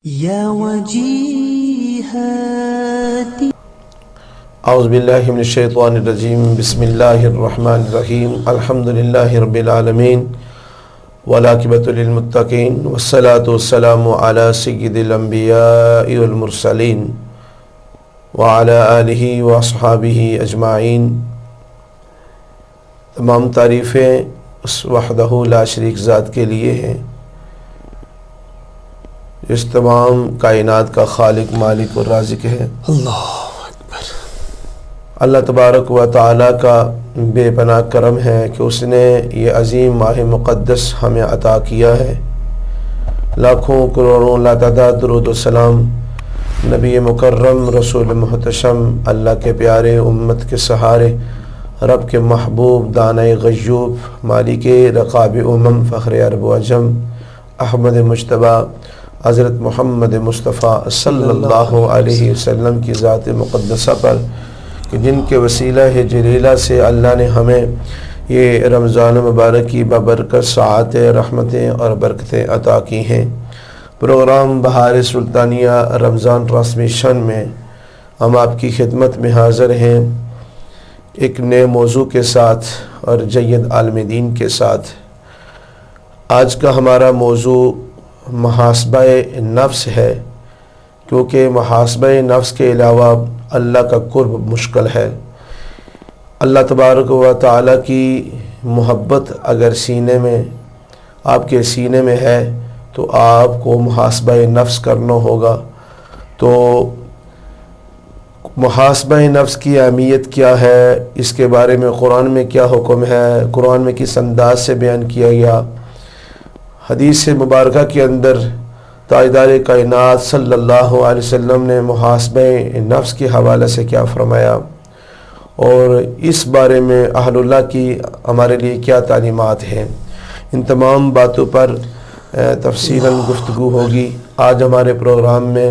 يا وجيهاتي اعوذ باللہ من الشیطان الرجیم بسم اللہ الرحمن الرحیم الحمد للہ رب العالمین والعاقبۃ للمتقین والصلاة والسلام علی سید الانبیاء والمرسلین وعلی آلہ واصحابہ اجمعین۔ تمام تعریفیں اس وحدہ لا شریک ذات کے لیے ہیں جس تمام کائنات کا خالق، مالک اور رازق ہے۔ اللہ تبارک و تعالیٰ کا بے پناہ کرم ہے کہ اس نے یہ عظیم ماہ مقدس ہمیں عطا کیا ہے۔ لاکھوں کروڑوں لاتعداد درود و سلام نبی مکرم، رسول محتشم، اللہ کے پیارے، امت کے سہارے، رب کے محبوب، دانۂ غیوب، مالک رقاب امم، فخر عرب و عجم، احمد مجتبیٰ حضرت محمد مصطفیٰ صلی اللہ علیہ وسلم کی ذات مقدسہ پر کہ جن کے وسیلہ جلیلہ سے اللہ نے ہمیں یہ رمضان مبارک کی بابرکت سعادتیں، رحمتیں اور برکتیں عطا کی ہیں۔ پروگرام بہار سلطانیہ رمضان ٹرانسمیشن میں ہم آپ کی خدمت میں حاضر ہیں ایک نئے موضوع کے ساتھ اور جید عالم دین کے ساتھ۔ آج کا ہمارا موضوع محاسبہ نفس ہے، کیونکہ محاسبہ نفس کے علاوہ اللہ کا قرب مشکل ہے۔ اللہ تبارک و تعالیٰ کی محبت اگر سینے میں، آپ کے سینے میں ہے تو آپ کو محاسبہ نفس کرنا ہوگا۔ تو محاسبہ نفس کی اہمیت کیا ہے، اس کے بارے میں قرآن میں کیا حکم ہے، قرآن میں کس انداز سے بیان کیا گیا، حدیث مبارکہ کے اندر تاجدار کائنات صلی اللہ علیہ وسلم نے محاسبہ نفس کے حوالے سے کیا فرمایا، اور اس بارے میں اہل اللہ کی ہمارے لیے کیا تعلیمات ہیں، ان تمام باتوں پر تفصیلاً گفتگو ہوگی۔ آج ہمارے پروگرام میں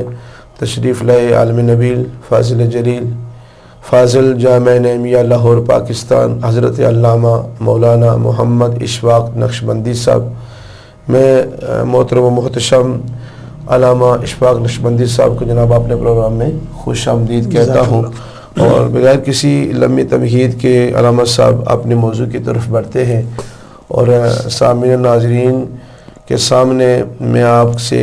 تشریف لائے عالم نبیل، فاضل جلیل، فاضل جامع نعمیہ لاہور پاکستان، حضرت علامہ مولانا محمد اشفاق نقشبندی صاحب۔ میں محترم و محتشم علامہ اشفاق نقشبندی صاحب کو جناب اپنے پروگرام میں خوش آمدید کہتا ہوں، اور بغیر کسی لمبی تمہید کے علامہ صاحب اپنے موضوع کی طرف بڑھتے ہیں۔ اور سامعین ناظرین کے سامنے میں آپ سے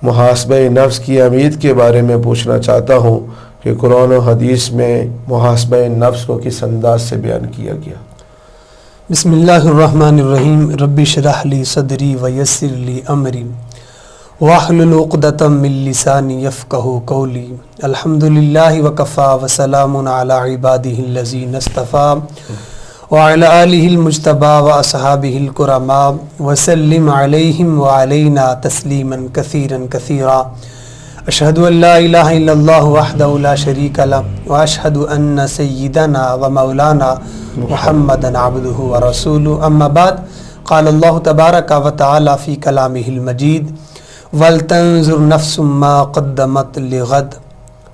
محاسبہ نفس کی اہمیت کے بارے میں پوچھنا چاہتا ہوں کہ قرآن و حدیث میں محاسبہ نفس کو کس انداز سے بیان کیا گیا۔ بسم اللہ الرحمن الرحیم، رب اشرح لی صدری ویسر لی امری واحلل عقدۃ من لسانی یفقہوا قولی۔ الحمدللہ وکفی وسلام علی عبادہ الذین اصطفی وعلی آلہ المجتبی واصحابہ الکرماء وسلم علیہم وعلینا تسلیما کثیرا کثیرا۔ اشہد ان لا الہ الا اللہ وحدہ لا شریک لہ واشہد ان سیدنا و مولانا محمد عبدہ ورسولہ، اما بعد، قال اللہ تبارک و تعالی فی کلامہ المجید وَلْتَنْظُرْ نَفْسٌ مَا قَدَّمَتْ لِغَدٍ،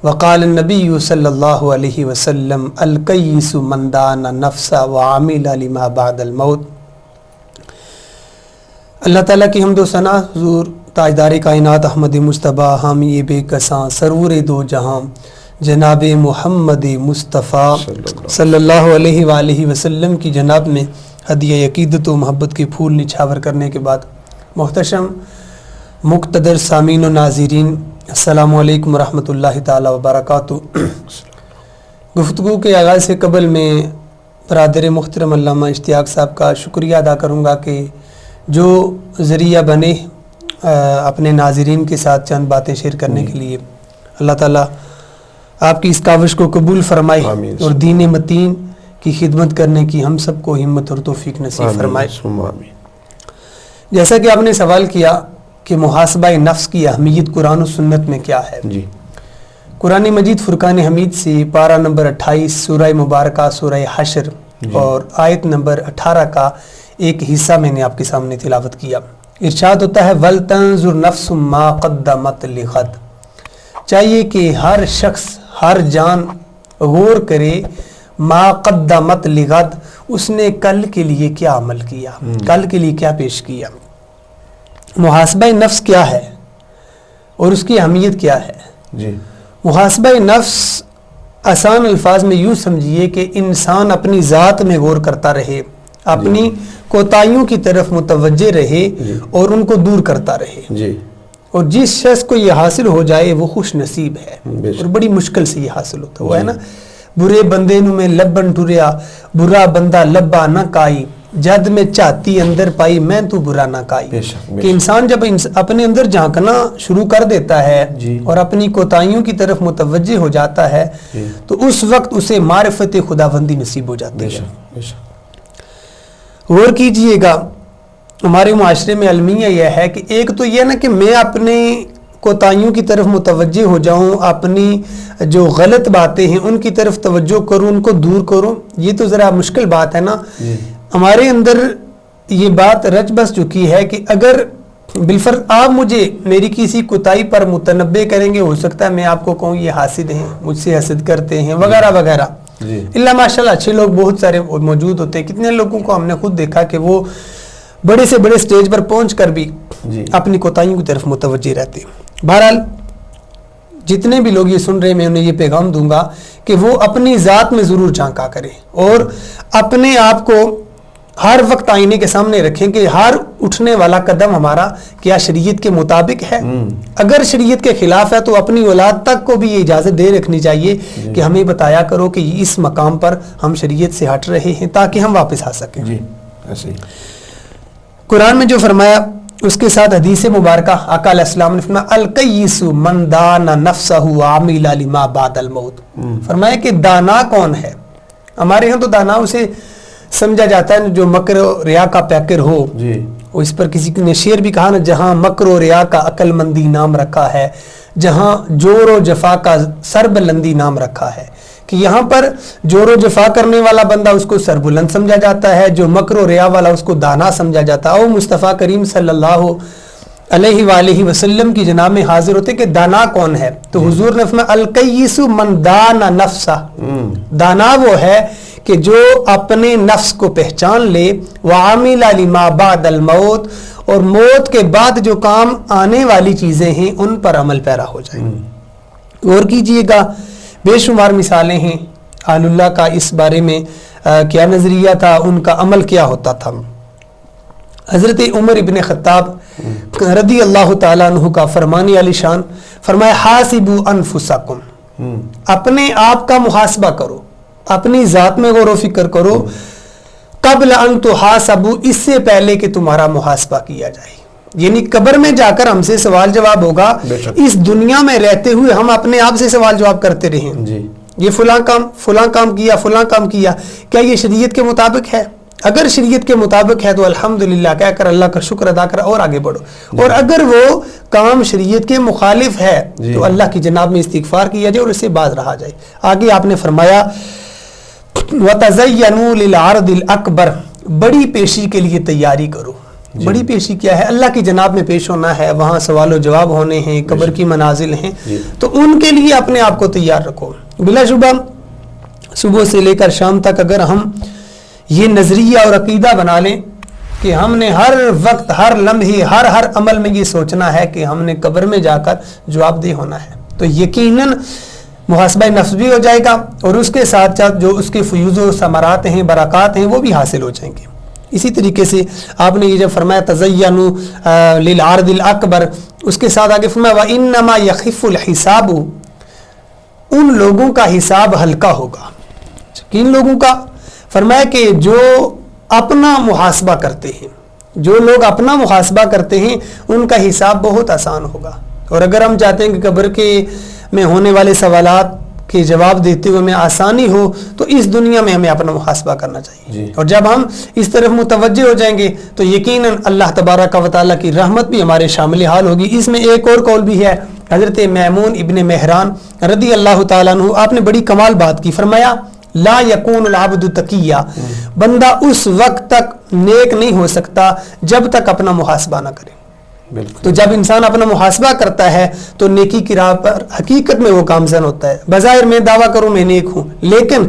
وقال النبی صلی اللہ علیہ وسلم الکیس من دان نفس وعمل لما بعد الموت۔ اللہ تعالیٰ کی حمد و ثنا حضور تاجدار کائنات احمد مجتبیٰ حامی بے کساں سرور دو جہاں جناب محمد مصطفیٰ صلی اللہ علیہ وآلہ وسلم کی جناب میں ہدیہ عقیدت و محبت کے پھول نچھاور کرنے کے بعد، محتشم مقتدر سامعین و ناظرین، السلام علیکم ورحمۃ اللہ تعالیٰ وبرکاتہ۔ گفتگو کے آغاز سے قبل میں برادر محترم علامہ اشتیاق صاحب کا شکریہ ادا کروں گا کہ جو ذریعہ بنے اپنے ناظرین کے ساتھ چند باتیں شیئر کرنے کے لیے۔ اللہ تعالیٰ آپ کی اس کاوش کو قبول فرمائے اور دین متین کی خدمت کرنے کی ہم سب کو ہمت اور توفیق نصیب فرمائے۔ جیسا کہ آپ نے سوال کیا کہ محاسبہ نفس کی اہمیت قرآن و سنت میں کیا ہے، قرآن مجید فرقان حمید سے پارہ نمبر 28 سورہ مبارکہ سورہ حشر اور آیت نمبر 18 کا ایک حصہ میں نے آپ کے سامنے تلاوت کیا۔ ارشاد ہوتا ہے وَلْتَنْظُرْ نَفْسٌ مَا قَدَّمَتْ لِغَدٍ، چاہیے کہ ہر شخص، ہر جان غور کرے ما قدمت لغد، اس نے کل کے لیے کیا عمل کیا، کل کے لیے کیا پیش کیا۔ محاسبہ نفس کیا ہے؟ اور اس کی اہمیت کیا ہے؟ جی محاسبہ نفس آسان الفاظ میں یوں سمجھیے کہ انسان اپنی ذات میں غور کرتا رہے، اپنی کوتاہیوں کی طرف متوجہ رہے اور ان کو دور کرتا رہے. جی اور جس شخص کو یہ حاصل ہو جائے وہ خوش نصیب ہے، اور بڑی مشکل سے یہ حاصل ہوتا ہے. وہ ہے نا برے بندے نو میں لبن ٹریا، برا بندہ لبا نہ کائی، جد میں چاہتی اندر پائی میں تو برا نہ کائی. کہ انسان جب اپنے اندر جھانکنا شروع کر دیتا ہے اور اپنی کوتاہیوں کی طرف متوجہ ہو جاتا ہے تو اس وقت اسے معرفت خداوندی نصیب ہو جاتی ہے. غور کیجئے گا، ہمارے معاشرے میں المیہ یہ ہے کہ ایک تو یہ نا کہ میں اپنے کوتاہیوں کی طرف متوجہ ہو جاؤں، اپنی جو غلط باتیں ہیں ان کی طرف توجہ کروں، ان کو دور کروں. یہ تو ذرا مشکل بات ہے نا. ہمارے اندر یہ بات رچ بس چکی ہے کہ اگر بالفرض آپ مجھے میری کسی کوتاہی پر متنبع کریں گے، ہو سکتا ہے میں آپ کو کہوں یہ حاسد ہیں، مجھ سے حسد کرتے ہیں وغیرہ وغیرہ. اللہ ماشاءاللہ اچھے لوگ بہت سارے موجود ہوتے ہیں. کتنے لوگوں کو ہم نے خود دیکھا کہ وہ بڑے سے بڑے سٹیج پر پہنچ کر بھی اپنی کوتاہیوں کی طرف متوجہ رہتے ہیں. بہرحال جتنے بھی لوگ یہ سن رہے ہیں میں انہیں یہ پیغام دوں گا کہ وہ اپنی ذات میں ضرور جھانکا کریں اور اپنے آپ کو ہر وقت آئینے کے سامنے رکھیں کہ ہر اٹھنے والا قدم ہمارا کیا شریعت کے مطابق ہے. اگر شریعت کے خلاف ہے تو اپنی اولاد تک کو بھی یہ اجازت دے رکھنی چاہیے کہ ہمیں بتایا کرو کہ اس مقام پر ہم شریعت سے ہٹ رہے ہیں تاکہ ہم واپس آ سکیں. ایسے ہی قرآن میں جو فرمایا اس کے ساتھ حدیث مبارکہ آقا علیہ السلام نے فرمایا القیس من دان نفسہ وعمل لما بعد الموت. فرمایا کہ دانا کون ہے؟ ہمارے ہاں تو دانا اسے سمجھا جاتا ہے جو مکر و ریا کا پیکر ہو. اس پر کسی نے شعر بھی کہا نا، جہاں مکر و ریا کا عقل مندی نام رکھا ہے، جہاں جور و جفا کا سربلندی نام رکھا ہے. کہ یہاں پر جور و جفا کرنے والا بندہ اس کو سربلند سمجھا جاتا ہے، جو مکر و ریا والا اس کو دانا سمجھا جاتا ہے. اور مصطفیٰ کریم صلی اللہ علیہ وآلہ وسلم کی جناب میں حاضر ہوتے کہ دانا کون ہے تو حضور نے فرمایا القیس من دان نفسہ. دانا وہ ہے کہ جو اپنے نفس کو پہچان لے، وعمل لما بعد الموت، اور موت کے بعد جو کام آنے والی چیزیں ہیں ان پر عمل پیرا ہو جائے. غور کیجئے گا، بے شمار مثالیں ہیں اہل اللہ کا اس بارے میں کیا نظریہ تھا، ان کا عمل کیا ہوتا تھا. حضرت عمر ابن خطاب رضی اللہ تعالیٰ عنہ کا فرمانی علی شان، فرمایا حاسبوا انفسکم، اپنے آپ کا محاسبہ کرو، اپنی ذات میں غور و فکر کرو، قبل ان تحاسبوا، اس سے پہلے کہ تمہارا محاسبہ کیا جائے. یعنی قبر میں جا کر ہم سے سوال جواب ہوگا، اس دنیا میں رہتے ہوئے ہم اپنے آپ سے سوال جواب کرتے رہیں یہ فلاں کام کیا، فلاں کام کیا، کیا یہ شریعت کے مطابق ہے؟ اگر شریعت کے مطابق ہے تو الحمدللہ کہہ کر اللہ کا شکر ادا کر اور آگے بڑھو. اور اگر وہ کام شریعت کے مخالف ہے تو اللہ کی جناب میں استغفار کیا جائے اور اس سے باز رہا جائے. آگے آپ نے فرمایا وَتَزَيَّنُوا لِلْعَرْضِ الْأَكْبَرِ، بڑی پیشی کے لیے تیاری کرو. بڑی پیشی کیا ہے؟ اللہ کی جناب میں پیش ہونا ہے، وہاں سوال و جواب ہونے ہیں، قبر کی منازل ہیں، تو ان کے لیے اپنے آپ کو تیار رکھو. بلا شبہ صبح سے لے کر شام تک اگر ہم یہ نظریہ اور عقیدہ بنا لیں کہ ہم نے ہر وقت، ہر لمحے، ہر عمل میں یہ سوچنا ہے کہ ہم نے قبر میں جا کر جواب دہ ہونا ہے، تو یقیناً محاسبہ نفس بھی ہو جائے گا اور اس کے ساتھ ساتھ جو اس کے فیوز و ثمرات ہیں، برکات ہیں، وہ بھی حاصل ہو جائیں گے. اسی طریقے سے آپ نے یہ جب فرمایا تزینوا للعرض الاکبر، اس کے ساتھ آگے فرمایا وانما یخف الحساب، ان لوگوں کا حساب ہلکا ہوگا. کن لوگوں کا؟ فرمایا کہ جو اپنا محاسبہ کرتے ہیں، جو لوگ اپنا محاسبہ کرتے ہیں ان کا حساب بہت آسان ہوگا. اور اگر ہم چاہتے ہیں کہ قبر کے میں ہونے والے سوالات کے جواب دیتے ہوئے ہمیں آسانی ہو تو اس دنیا میں ہمیں اپنا محاسبہ کرنا چاہیے. اور جب ہم اس طرف متوجہ ہو جائیں گے تو یقیناً اللہ تبارک و تعالیٰ کی رحمت بھی ہمارے شامل حال ہوگی. اس میں ایک اور قول بھی ہے حضرت میمون ابن مہران رضی اللہ تعالیٰ عنہ، آپ نے بڑی کمال بات کی. فرمایا لا یکون العبد تقیہ، بندہ اس وقت تک نیک نہیں ہو سکتا جب تک اپنا محاسبہ نہ کرے. تو جب انسان اپنا محاسبہ کرتا ہے تو نیکی کی راہ پر حقیقت میں وہ گامزن ہوتا ہے. بظاہر میں دعویٰ کروں میں نیک ہوں، لیکن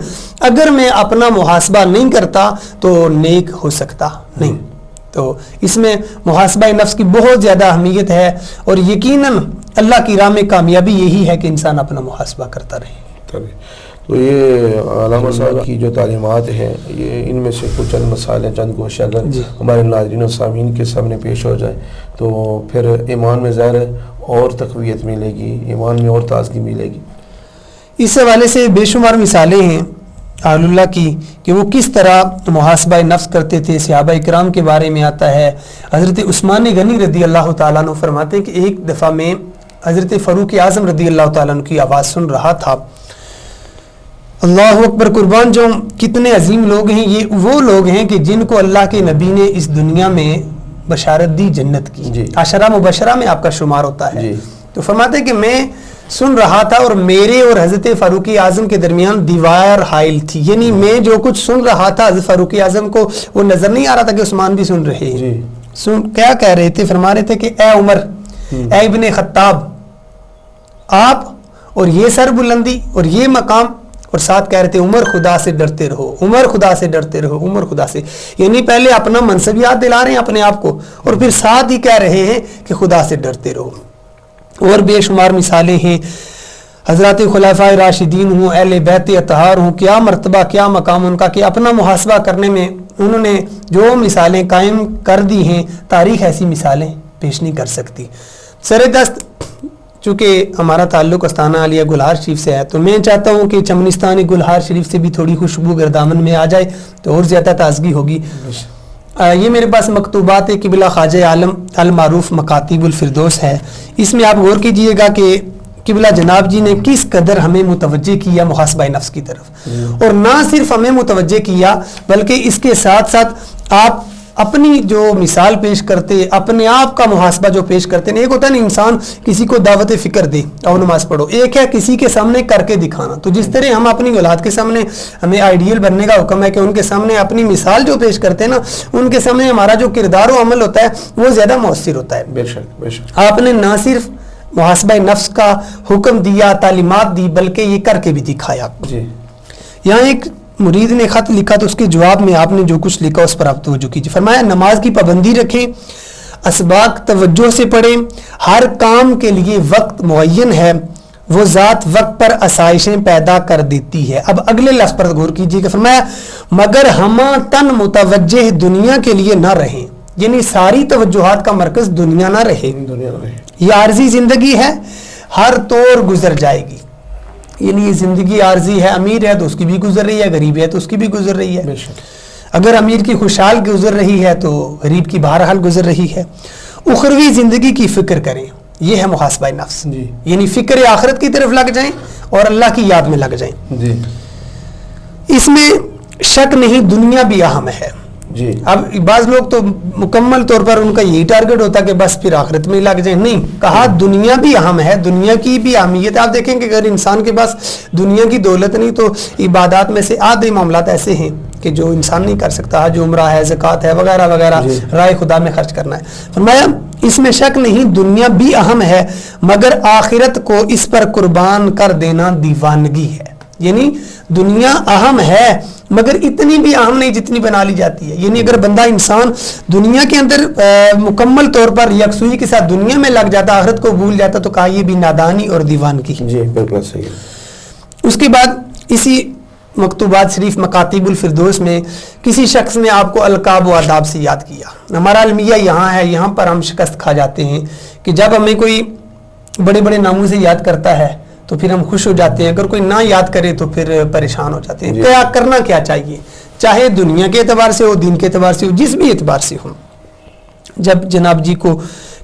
اگر میں اپنا محاسبہ نہیں کرتا تو نیک ہو سکتا نہیں. تو اس میں محاسبہ نفس کی بہت زیادہ اہمیت ہے اور یقیناً اللہ کی راہ میں کامیابی یہی ہے کہ انسان اپنا محاسبہ کرتا رہے. تو یہ علامہ صاحب کی جو تعلیمات ہیں یہ ان میں سے کچھ چند مسائل ہیں, چند گوشے اگر ہمارے ناظرین و سامعین کے سامنے پیش ہو جائے تو پھر ایمان میں ظاہر اور تقویت ملے گی, ایمان میں اور تازگی ملے گی. اس حوالے سے بے شمار مثالیں ہیں اہل اللہ کی کہ وہ کس طرح محاسبہ نفس کرتے تھے. صحابہ اکرام کے بارے میں آتا ہے, حضرت عثمان غنی رضی اللہ تعالیٰ عنہ فرماتے ہیں کہ ایک دفعہ میں حضرت فاروق اعظم رضی اللہ تعالیٰ عنہ کی آواز سن رہا تھا. اللہ اکبر قربان, جو کتنے عظیم لوگ ہیں, یہ وہ لوگ ہیں کہ جن کو اللہ کے نبی نے اس دنیا میں بشارت دی جنت کی, عشرہ مبشرہ میں آپ کا شمار ہوتا ہے. تو فرماتے ہیں کہ میں سن رہا تھا اور میرے اور حضرت فاروق اعظم کے درمیان دیوار حائل تھی, یعنی میں جو کچھ سن رہا تھا حضرت فاروق اعظم کو وہ نظر نہیں آ رہا تھا کہ عثمان بھی سن رہے ہیں. کیا کہہ رہے تھے؟ فرما رہے تھے کہ اے عمر, اے ابن خطاب, آپ اور یہ سر بلندی اور یہ مقام, اور ساتھ کہہ رہے تھے عمر خدا سے ڈرتے رہو, عمر خدا سے ڈرتے رہو, عمر خدا سے, یعنی پہلے اپنا منصب یاد دلا رہے ہیں اپنے آپ کو اور پھر ساتھ ہی کہہ رہے ہیں کہ خدا سے ڈرتے رہو. اور بے شمار مثالیں ہیں, حضرات خلفائے راشدین ہوں, اہل بیت اطہار ہوں, کیا مرتبہ کیا مقام ان کا کہ اپنا محاسبہ کرنے میں انہوں نے جو مثالیں قائم کر دی ہیں, تاریخ ایسی مثالیں پیش نہیں کر سکتی. سر دست چونکہ ہمارا تعلق استانہ عالیہ گلہار شریف سے ہے تو میں چاہتا ہوں کہ چمنستانی گلہار شریف سے بھی تھوڑی خوشبو گردامن میں آ جائے تو اور زیادہ تازگی ہوگی. یہ میرے پاس مکتوبات قبلہ خواجہ عالم المعروف مکاتیب الفردوس ہے. اس میں آپ غور کیجئے گا کہ قبلہ جناب جی نے کس قدر ہمیں متوجہ کیا محاسبہ نفس کی طرف, اور نہ صرف ہمیں متوجہ کیا بلکہ اس کے ساتھ ساتھ آپ اپنی جو مثال پیش کرتے, اپنے آپ کا محاسبہ جو پیش کرتے ہیں. ایک ہوتا ہے نا انسان کسی کو دعوت فکر دے اور نماز پڑھو, ایک ہے کسی کے سامنے کر کے دکھانا. تو جس طرح ہم اپنی اولاد کے سامنے, ہمیں آئیڈیل بننے کا حکم ہے کہ ان کے سامنے اپنی مثال جو پیش کرتے ہیں نا, ان کے سامنے ہمارا جو کردار و عمل ہوتا ہے وہ زیادہ مؤثر ہوتا ہے. بے شک بے شک. آپ نے نہ صرف محاسبہ نفس کا حکم دیا, تعلیمات دی, بلکہ یہ کر کے بھی دکھایا. یہاں ایک مرید نے خط لکھا تو اس کے جواب میں آپ نے جو کچھ لکھا اس پر آپ توجہ کیجیے. فرمایا نماز کی پابندی رکھیں, اسباق توجہ سے پڑھیں, ہر کام کے لیے وقت معین ہے, وہ ذات وقت پر آسائشیں پیدا کر دیتی ہے. اب اگلے لفظ پر غور کیجیے کہ فرمایا مگر ہم تن متوجہ دنیا کے لیے نہ رہیں, یعنی ساری توجہات کا مرکز دنیا نہ رہے. یہ عارضی زندگی ہے, ہر طور گزر جائے گی, یعنی یہ زندگی عارضی ہے, امیر ہے تو اس کی بھی گزر رہی ہے, غریب ہے تو اس کی بھی گزر رہی ہے. اگر امیر کی خوشحال گزر رہی ہے تو غریب کی بہرحال گزر رہی ہے. اخروی زندگی کی فکر کریں, یہ ہے محاسبہ نفس, یعنی فکر آخرت کی طرف لگ جائیں اور اللہ کی یاد میں لگ جائیں. اس میں شک نہیں دنیا بھی اہم ہے. اب بعض لوگ تو مکمل طور پر ان کا یہی ٹارگٹ ہوتا ہے کہ بس پھر آخرت میں لگ جائیں. نہیں, کہا دنیا بھی اہم ہے, دنیا کی بھی اہمیت. آپ دیکھیں کہ اگر انسان کے پاس دنیا کی دولت نہیں تو عبادات میں سے آدھے معاملات ایسے ہیں کہ جو انسان نہیں کر سکتا, جو عمرہ ہے, زکوٰۃ ہے, وغیرہ وغیرہ, رائے خدا میں خرچ کرنا ہے. فرمایا اس میں شک نہیں دنیا بھی اہم ہے, مگر آخرت کو اس پر قربان کر دینا دیوانگی ہے. یعنی دنیا اہم ہے مگر اتنی بھی اہم نہیں جتنی بنا لی جاتی ہے. یعنی اگر بندہ انسان دنیا کے اندر مکمل طور پر یکسوئی کے ساتھ دنیا میں لگ جاتا, آخرت کو بھول جاتا, تو کہا یہ بھی نادانی اور دیوانگی. جی بالکل صحیح. اس کے بعد اسی مکتوبات شریف مکاتیب الفردوس میں کسی شخص نے آپ کو القاب و آداب سے یاد کیا. ہمارا المیہ یہاں ہے, یہاں پر ہم شکست کھا جاتے ہیں کہ جب ہمیں کوئی بڑے بڑے ناموں سے یاد کرتا ہے تو پھر ہم خوش ہو جاتے ہیں, اگر کوئی نہ یاد کرے تو پھر پریشان ہو جاتے ہیں. کیا کرنا کیا چاہیے, چاہے دنیا کے اعتبار سے ہو, دین کے اعتبار سے ہو, جس بھی اعتبار سے ہو. جب جناب جی کو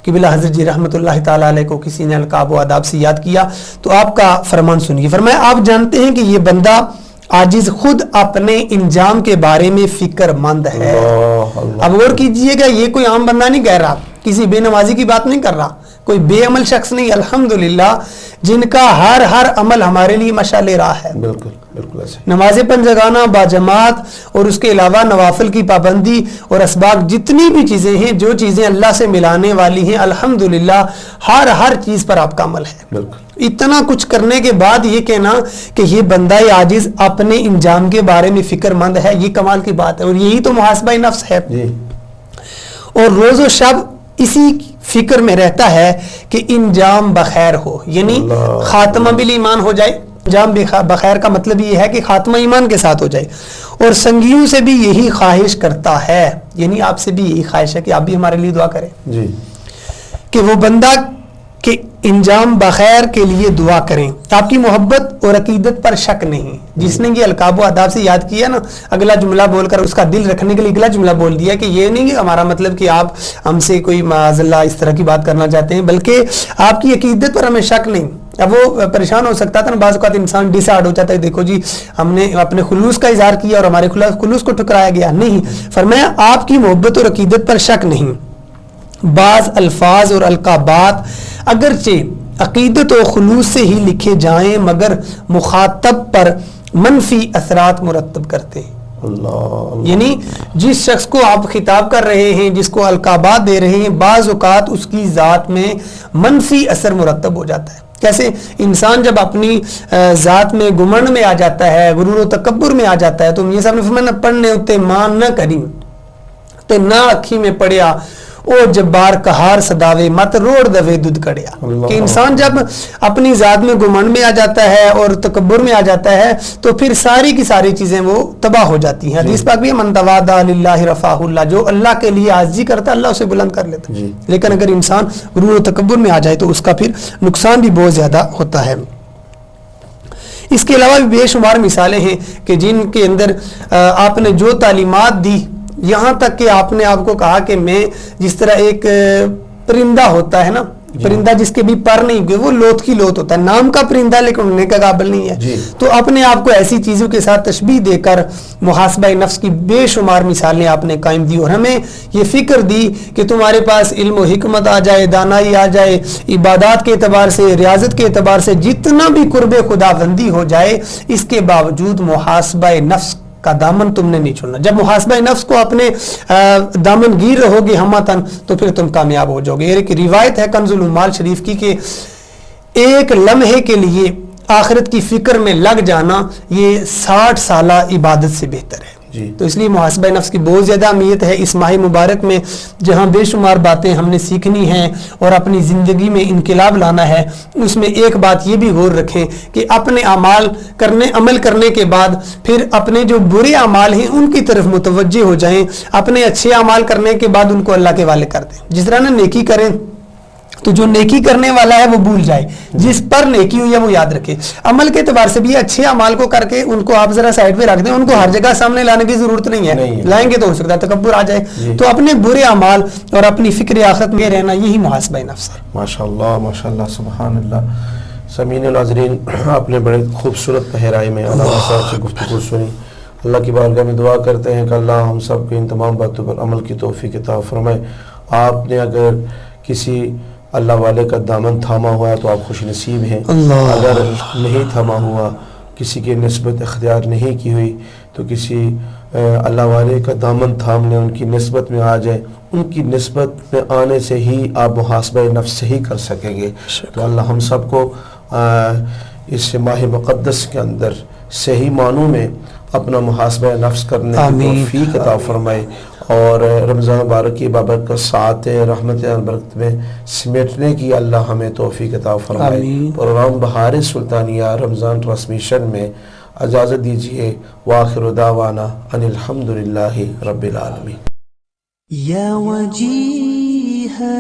قبلہ حضرت جی رحمۃ اللہ تعالیٰ علیہ کو کسی نے القاب و آداب سے یاد کیا تو آپ کا فرمان سنیے. فرمایا آپ جانتے ہیں کہ یہ بندہ عاجز خود اپنے انجام کے بارے میں فکر مند ہے. اب غور کیجئے گا, یہ کوئی عام بندہ نہیں کہہ رہا, کسی بے نمازی کی بات نہیں کر رہا, کوئی بے عمل شخص نہیں, الحمدللہ جن کا ہر عمل ہمارے لیے مشعل راہ ہے. بالکل بالکل ایسے. نماز پنجگانہ باجماعت اور اس کے علاوہ نوافل کی پابندی اور اسباق, جتنی بھی چیزیں ہیں, جو چیزیں اللہ سے ملانے والی ہیں, الحمدللہ ہر چیز پر آپ کا عمل ہے. بالکل. اتنا کچھ کرنے کے بعد یہ کہنا کہ یہ بندہ عاجز اپنے انجام کے بارے میں فکر مند ہے, یہ کمال کی بات ہے. اور یہی تو محاسبہ نفس ہے. اور روز و شب اسی فکر میں رہتا ہے کہ انجام بخیر ہو، یعنی خاتمہ بالایمان ہو جائے. انجام بخیر کا مطلب یہ ہے کہ خاتمہ ایمان کے ساتھ ہو جائے. اور سنگیوں سے بھی یہی خواہش کرتا ہے، یعنی آپ سے بھی یہی خواہش ہے کہ آپ بھی ہمارے لیے دعا کریں جی کہ وہ بندہ کہ انجام بخیر کے لیے دعا کریں. آپ کی محبت اور عقیدت پر شک نہیں. جس نے یہ القاب و آداب سے یاد کیا نا، اگلا جملہ بول کر اس کا دل رکھنے کے لیے اگلا جملہ بول دیا کہ یہ نہیں کہ ہمارا مطلب کہ آپ ہم سے کوئی معاذ اللہ اس طرح کی بات کرنا چاہتے ہیں، بلکہ آپ کی عقیدت پر ہمیں شک نہیں. اب وہ پریشان ہو سکتا تھا نا، بعض اوقات انسان ڈسارڈ ہو جاتا ہے، دیکھو جی ہم نے اپنے خلوص کا اظہار کیا اور ہمارے خلوص کو ٹھکرایا گیا. نہیں، فرمایا آپ کی محبت اور عقیدت پر شک نہیں. بعض الفاظ اور القابات اگرچہ عقیدت و خلوص سے ہی لکھے جائیں مگر مخاطب پر منفی اثرات مرتب کرتے ہیں. اللہ یعنی جس شخص کو آپ خطاب کر رہے ہیں، جس کو القابات دے رہے ہیں، بعض اوقات اس کی ذات میں منفی اثر مرتب ہو جاتا ہے. کیسے؟ انسان جب اپنی ذات میں گمنڈ میں آ جاتا ہے، غرور و تکبر میں آ جاتا ہے، تو یہ سب نے فرمایا پڑھنے ہوتے مان نہ کری تے نہ اکھی میں پڑیا او جبار کہار صداوے مت روڑ دوے دودھ کڑیا. کہ انسان جب اپنی ذات میں گمنڈ میں آ جاتا ہے اور تکبر میں آ جاتا ہے تو پھر ساری کی ساری چیزیں وہ تباہ ہو جاتی ہیں. حدیث پاک بھی ہے من تواضع للہ رفعہ اللہ، جو اللہ کے لیے عاجزی کرتا ہے اللہ اسے بلند کر لیتا ہے. لیکن اگر انسان غرور و تکبر میں آ جائے تو اس کا پھر نقصان بھی بہت زیادہ ہوتا ہے. اس کے علاوہ بھی بے شمار مثالیں ہیں کہ جن کے اندر آپ نے جو تعلیمات دی، یہاں تک کہ آپ نے آپ کو کہا کہ میں جس طرح ایک پرندہ ہوتا ہے نا، پرندہ جس کے بھی پر نہیں ہوئے، وہ لوت کی لوت ہوتا ہے، نام کا پرندہ لیکن اڑنے کا قابل نہیں ہے. تو اپنے آپ کو ایسی چیزوں کے ساتھ تشبیہ دے کر محاسبہ نفس کی بے شمار مثالیں آپ نے قائم دی اور ہمیں یہ فکر دی کہ تمہارے پاس علم و حکمت آ جائے، دانائی آ جائے، عبادات کے اعتبار سے، ریاضت کے اعتبار سے جتنا بھی قرب خدا بندی ہو جائے، اس کے باوجود محاسبہ نفس کا دامن تم نے نہیں چھوڑنا. جب محاسبہ نفس کو اپنے دامن گیر رہو گے ہمتن تو پھر تم کامیاب ہو جاؤ گے. ایک روایت ہے کنز العمال شریف کی کہ ایک لمحے کے لیے آخرت کی فکر میں لگ جانا یہ 60 سالہ عبادت سے بہتر ہے. تو اس لیے محاسبہ نفس کی بہت زیادہ اہمیت ہے اس ماہ مبارک میں، جہاں بے شمار باتیں ہم نے سیکھنی ہیں اور اپنی زندگی میں انقلاب لانا ہے. اس میں ایک بات یہ بھی غور رکھیں کہ اپنے عمل کرنے کے بعد پھر اپنے جو برے اعمال ہیں ان کی طرف متوجہ ہو جائیں، اپنے اچھے اعمال کرنے کے بعد ان کو اللہ کے حوالے کر دیں. جس طرح نا نیکی کریں تو جو نیکی کرنے والا ہے وہ بھول جائے، جس پر نیکی ہوئی ہے وہ یاد رکھے. عمل کے اعتبار سے بھی اچھے اعمال کو کر کے ان کو آپ ذرا سائڈ پہ رکھ دیں، ان کو ہر جگہ سامنے لانے کی ضرورت نہیں ہے. لائیں گے تو ہو سکتا ہے تکبر آ جائے. تو اپنے برے اعمال اور اپنی فکر آخرت میں رہنا یہی محاسبہ نفس ہے. ماشاءاللہ ماشاءاللہ سبحان اللہ. سامعین العزرین، آپ نے بڑے خوبصورت پہرائی میں علامہ صاحب سے گفتگو سنی. اللہ کی بارگاہ میں دعا کرتے ہیں کہ اللہ ہم سب کو ان تمام باتوں پر عمل کی توفیق عطا فرمائے. آپ نے اگر کسی اللہ والے کا دامن تھاما ہوا ہے تو آپ خوش نصیب ہیں. اگر نہیں تھاما ہوا، کسی کی نسبت اختیار نہیں کی ہوئی تو کسی اللہ والے کا دامن تھام لیں، ان کی نسبت میں آ جائیں. ان کی نسبت میں آنے سے ہی آپ محاسبہ نفس سے ہی کر سکیں گے. تو اللہ ہم سب کو اس ماہ مقدس کے اندر صحیح معنوں میں اپنا محاسبہ نفس کرنے کی توفیق عطا فرمائے اور رمضان مبارک کی بابرکت ساعت رحمت برکت میں سمیٹنے کی اللہ ہمیں توفیق عطا فرمائے. پروگرام بہار سلطانیہ رمضان ٹرانسمیشن میں اجازت دیجیے. وآخر دعوانا ان الحمدللہ رب العالمین. یا وجیہا